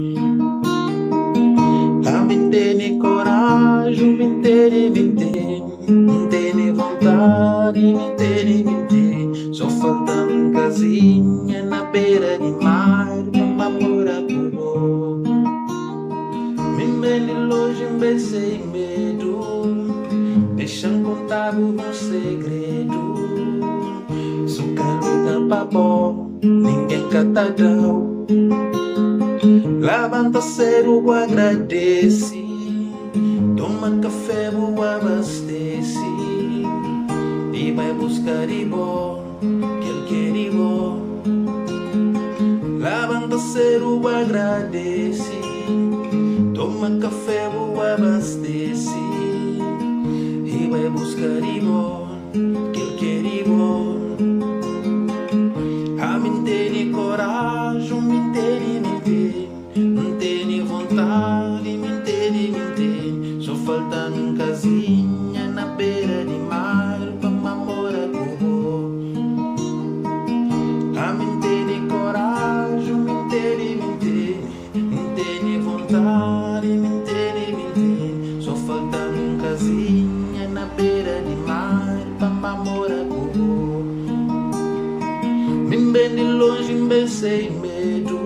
A me tem coragem, me tem vontade, me tem. Só falta uma casinha na beira de mar pra morar por você. Me vem de longe, me sem medo, deixa-me contar um segredo. Sou garota pra bom, ninguém catadão. Levanta cedo, agradece. Toma café, boa, abastece. E vai buscar de bom, que ele quer de bom. Levanta cedo, agradece. Toma café, boa, abastece. E vai buscar de bom, que ele quer de bom. A mim tem coragem, me tem vontade, me tem. Só falta uma casinha na beira de mar pra morar com você. A mim tem coragem, me tem vontade, me tem. Só falta uma casinha na beira de mar pra morar com você. Me vem de longe, me sem medo,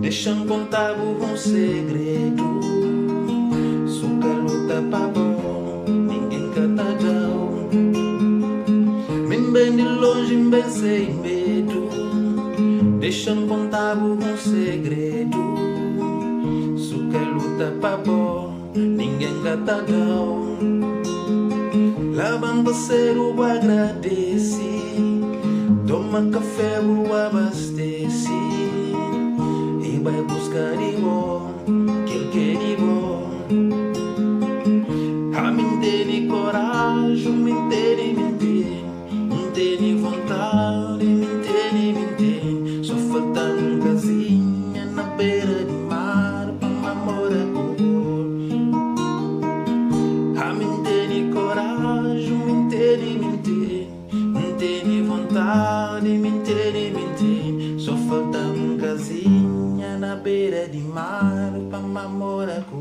deixa-me contar um segredo. Sou garota pra bom, ninguém catadão. Me vem de longe, me sem medo, deixa-me contar um segredo. Sou garota pra bom, ninguém catadão. Levanta cedo, agradece. Toma café, boa, abastece. E vai buscar de bom, que ele quer de bom. A mim tem coragem, me tem vontade, me tem. Só falta uma casinha na beira de mar pra morar com você. A mim tem coragem, me tem vontade, me tem. Só falta uma casinha na beira de mar pra morar com